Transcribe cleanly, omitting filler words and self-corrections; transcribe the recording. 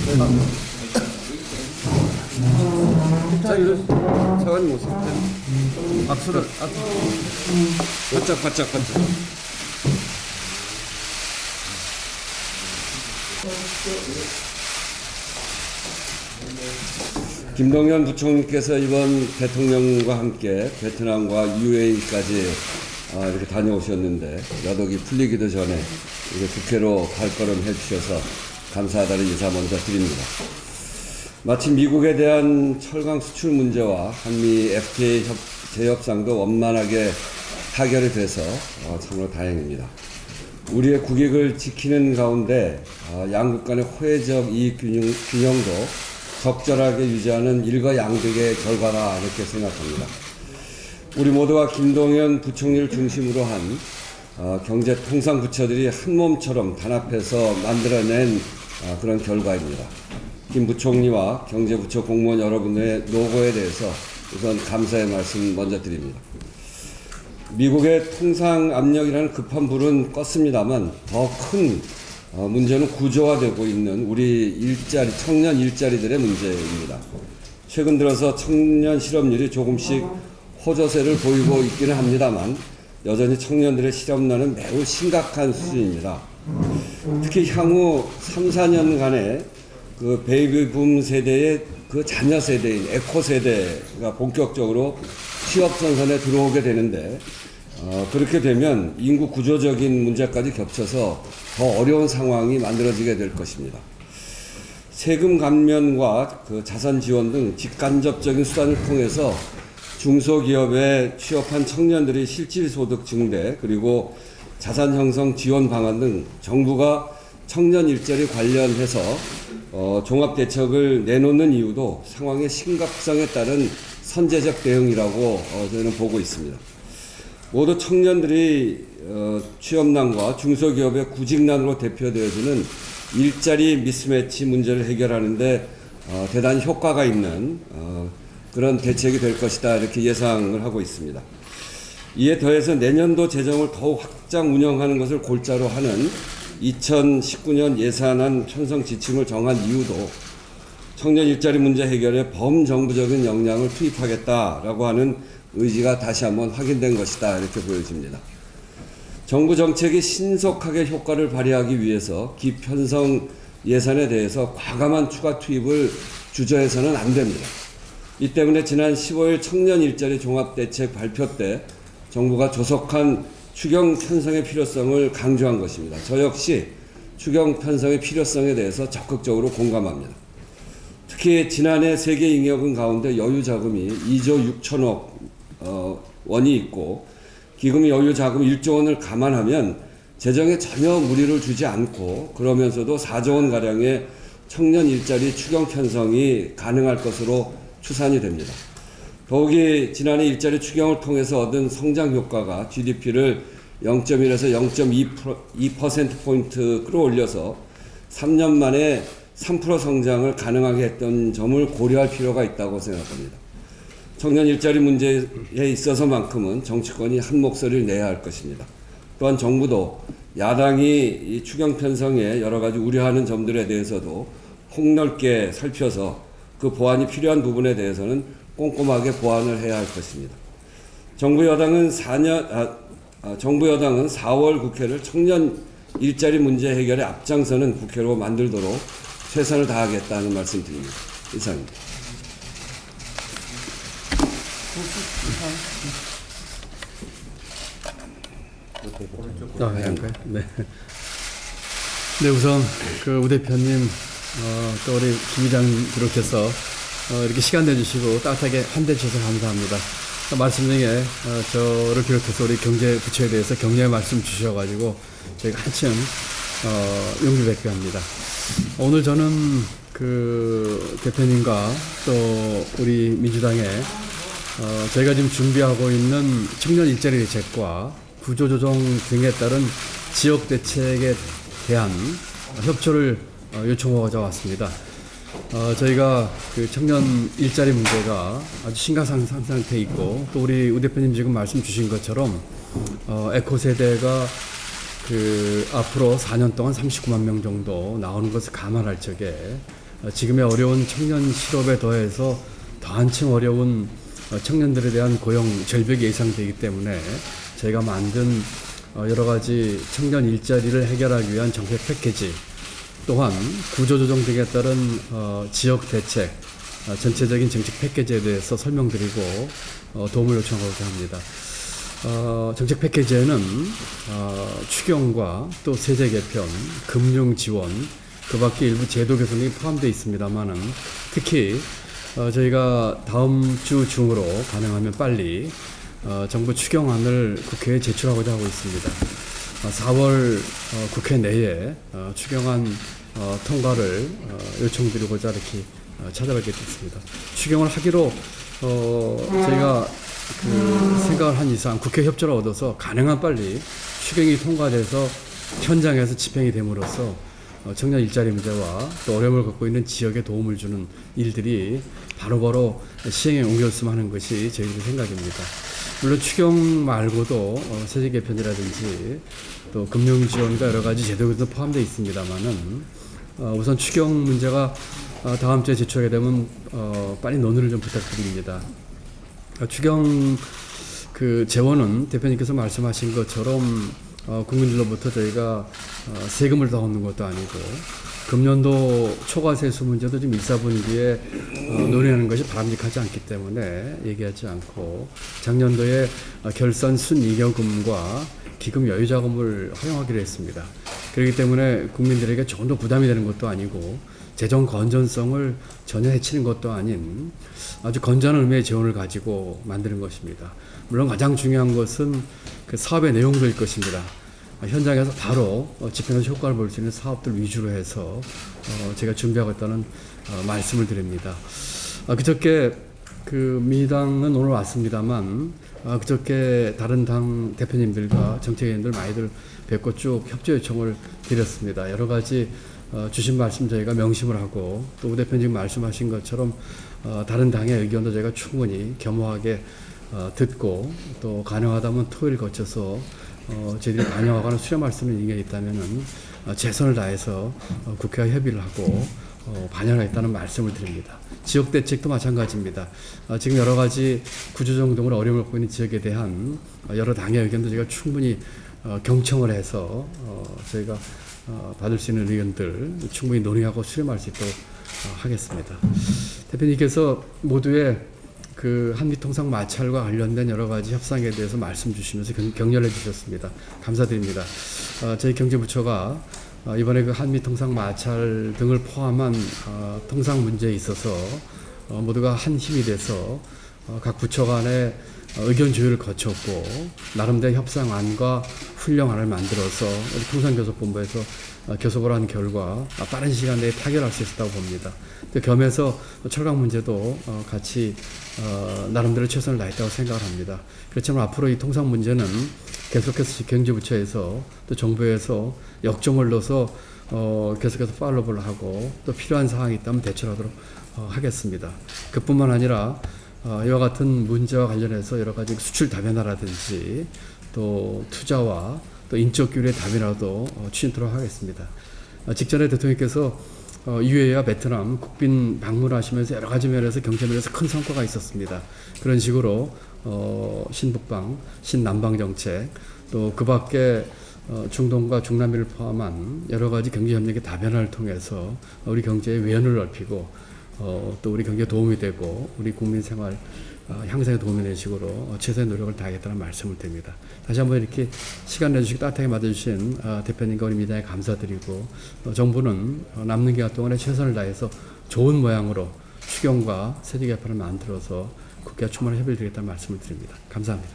자, 이거 사관님 오세요. 악수를, 바짝. 김동연 부총리께서 이번 대통령과 함께 베트남과 UAE까지 이렇게 다녀오셨는데 여독이 풀리기도 전에 이렇게 국회로 발걸음해 주셔서 감사하다는 인사 먼저 드립니다. 마침 미국에 대한 철강 수출 문제와 한미 FTA 재협상도 원만하게 타결이 돼서 참으로 다행입니다. 우리의 국익을 지키는 가운데 양국 간의 호혜적 이익 균형도 적절하게 유지하는 일거양득의 결과다 이렇게 생각합니다. 우리 모두가 김동연 부총리를 중심으로 한 경제통상부처들이 한 몸처럼 단합해서 만들어낸 그런 결과입니다. 김 부총리와 경제부처 공무원 여러분의 노고에 대해서 우선 감사의 말씀 먼저 드립니다. 미국의 통상 압력이라는 급한 불은 껐습니다만 더 큰 문제는 구조화되고 있는 우리 청년 일자리들의 문제입니다. 최근 들어서 청년 실업률이 조금씩 호조세를 보이고 있기는 합니다만 여전히 청년들의 실업난은 매우 심각한 수준입니다. 특히 향후 3, 4년간의 그 베이비붐 세대의 그 자녀 세대인 에코 세대가 본격적으로 취업 전선에 들어오게 되는데 그렇게 되면 인구 구조적인 문제까지 겹쳐서 더 어려운 상황이 만들어지게 될 것입니다. 세금 감면과 그 자산 지원 등 직간접적인 수단을 통해서 중소기업에 취업한 청년들의 실질소득 증대 그리고 자산 형성 지원 방안 등 정부가 청년 일자리 관련해서 종합대책을 내놓는 이유도 상황의 심각성에 따른 선제적 대응이라고 저는 보고 있습니다. 모두 청년들이 취업난과 중소기업의 구직난으로 대표되어지는 일자리 미스매치 문제를 해결하는데 대단히 효과가 있는 그런 대책이 될 것이다 이렇게 예상을 하고 있습니다. 이에 더해서 내년도 재정을 더욱 확장 운영하는 것을 골자로 하는 2019년 예산안 편성 지침을 정한 이유도 청년 일자리 문제 해결에 범정부적인 역량을 투입하겠다라고 하는 의지가 다시 한번 확인된 것이다 이렇게 보여집니다. 정부 정책이 신속하게 효과를 발휘하기 위해서 기편성 예산에 대해서 과감한 추가 투입을 주저해서는 안 됩니다. 이 때문에 지난 15일 청년 일자리 종합대책 발표 때 정부가 조속한 추경 편성의 필요성을 강조한 것입니다. 저 역시 추경 편성의 필요성에 대해서 적극적으로 공감합니다. 특히 지난해 세계잉여금 가운데 여유자금이 2조 6천억 원이 있고 기금의 여유자금 1조 원을 감안하면 재정에 전혀 무리를 주지 않고 그러면서도 4조 원가량의 청년 일자리 추경 편성이 가능할 것으로 추산이 됩니다. 더욱이 지난해 일자리 추경을 통해서 얻은 성장 효과가 GDP를 0.1에서 0.2%포인트 끌어올려서 3년 만에 3% 성장을 가능하게 했던 점을 고려할 필요가 있다고 생각합니다. 청년 일자리 문제에 있어서만큼은 정치권이 한 목소리를 내야 할 것입니다. 또한 정부도 야당이 이 추경 편성에 여러 가지 우려하는 점들에 대해서도 폭넓게 살펴서 그 보완이 필요한 부분에 대해서는 꼼꼼하게 보완을 해야 할 것입니다. 정부 여당은 4월 국회를 청년 일자리 문제 해결에 앞장서는 국회로 만들도록 최선을 다하겠다는 말씀 드립니다. 이상입니다. 네. 네, 우선 우 대표님 또 우리 김 의장님 비롯해서 이렇게 시간 내주시고 따뜻하게 환대해 주셔서 감사합니다. 말씀 중에 저를 비롯해서 우리 경제부처에 대해서 격려의 말씀 주셔가지고 저희가 한층 용기백배합니다. 오늘 저는 그 대표님과 또 우리 민주당에 저희가 지금 준비하고 있는 청년 일자리 대책과 구조조정 등에 따른 지역 대책에 대한 협조를 요청하고자 왔습니다. 저희가 그 청년 일자리 문제가 아주 심각한 상태에 있고 또 우리 우 대표님 지금 말씀 주신 것처럼 에코 세대가 그 앞으로 4년 동안 39만 명 정도 나오는 것을 감안할 적에 지금의 어려운 청년 실업에 더해서 더 한층 어려운 청년들에 대한 고용 절벽이 예상되기 때문에 저희가 만든 여러 가지 청년 일자리를 해결하기 위한 정책 패키지, 또한 구조조정 등에 따른 지역 대책, 전체적인 정책 패키지에 대해서 설명드리고 도움을 요청하고자 합니다. 정책 패키지에는 추경과 또 세제 개편, 금융 지원, 그 밖에 일부 제도 개선이 포함되어 있습니다만은 특히 저희가 다음 주 중으로 가능하면 빨리 정부 추경안을 국회에 제출하고자 하고 있습니다. 4월 국회 내에 추경안 통과를 요청드리고자 이렇게 찾아뵙게 됐습니다. 추경을 하기로 저희가 생각을 한 이상 국회 협조를 얻어서 가능한 빨리 추경이 통과돼서 현장에서 집행이 됨으로써 청년 일자리 문제와 또 어려움을 겪고 있는 지역에 도움을 주는 일들이 바로바로 시행에 옮겼으면 하는 것이 저희들의 생각입니다. 물론 추경 말고도 세제 개편이라든지 또 금융 지원과 여러 가지 제도도 포함되어 있습니다만은 우선 추경 문제가 다음 주에 제출하게 되면 빨리 논의를 좀 부탁드립니다. 추경 재원은 대표님께서 말씀하신 것처럼 국민들로부터 저희가 세금을 더 얻는 것도 아니고 금년도 초과세수 문제도 지금 1, 4분기에 논의하는 것이 바람직하지 않기 때문에 얘기하지 않고 작년도에 결산 순이경금과 기금 여유자금을 허용하기로 했습니다. 그렇기 때문에 국민들에게 조금 더 부담이 되는 것도 아니고 재정 건전성을 전혀 해치는 것도 아닌 아주 건전한 의미의 재원을 가지고 만드는 것입니다. 물론 가장 중요한 것은 그 사업의 내용들일 것입니다. 현장에서 바로 집행에서 효과를 볼 수 있는 사업들 위주로 해서 제가 준비하고 있다는 말씀을 드립니다. 그저께 민주당은 오늘 왔습니다만 그저께 다른 당 대표님들과 정책위원들 많이들 뵙고 쭉 협조 요청을 드렸습니다. 여러 가지 주신 말씀 저희가 명심을 하고 또 우 대표님 말씀하신 것처럼 다른 당의 의견도 저희가 충분히 겸허하게 듣고 또 가능하다면 토의를 거쳐서 저희들이 반영하거나 수렴할 수 있는 의견이 있다면 최선을 다해서 국회와 협의를 하고 반영하겠다는 말씀을 드립니다. 지역 대책도 마찬가지입니다. 지금 여러 가지 구조조정 등으로 어려움을 겪고 있는 지역에 대한 여러 당의 의견도 저희가 충분히 경청을 해서 저희가 받을 수 있는 의견들 충분히 논의하고 수렴할 수 있도록 하겠습니다. 대표님께서 모두의 한미통상 마찰과 관련된 여러 가지 협상에 대해서 말씀 주시면서 격려해 주셨습니다. 감사드립니다. 저희 경제부처가 이번에 한미통상 마찰 등을 포함한 통상 문제에 있어서 모두가 한 힘이 돼서 각 부처 간의 의견 조율을 거쳤고 나름대로 협상안과 훈령안을 만들어서 우리 통상교섭본부에서 교섭을 한 결과 빠른 시간 내에 타결할 수 있었다고 봅니다. 겸해서 철강 문제도 같이 나름대로 최선을 다했다고 생각을 합니다. 그렇지만 앞으로 이 통상 문제는 계속해서 경제부처에서 또 정부에서 역점을 넣어서 계속해서 팔로우를 하고 또 필요한 사항이 있다면 대처하도록 하겠습니다. 그뿐만 아니라 이와 같은 문제와 관련해서 여러 가지 수출 다변화라든지 또 투자와 또 인적 교류의 다변화도 추진토록 하겠습니다. 직전에 대통령께서 UAE와 베트남 국빈 방문하시면서 여러 가지 면에서 경제 면에서 큰 성과가 있었습니다. 그런 식으로 신북방, 신남방 정책 또 그 밖에 중동과 중남미를 포함한 여러 가지 경제 협력의 다변화를 통해서 우리 경제의 외연을 넓히고 또 우리 경제에 도움이 되고 우리 국민 생활 향상에 도움이 되는 식으로 최선의 노력을 다하겠다는 말씀을 드립니다. 다시 한번 이렇게 시간 내주시고 따뜻하게 맞아주신 대표님과 우리 민주당에 감사드리고 정부는 남는 기간 동안에 최선을 다해서 좋은 모양으로 추경과 세제 개편을 만들어서 국회와 충분한 협의를 드리겠다는 말씀을 드립니다. 감사합니다.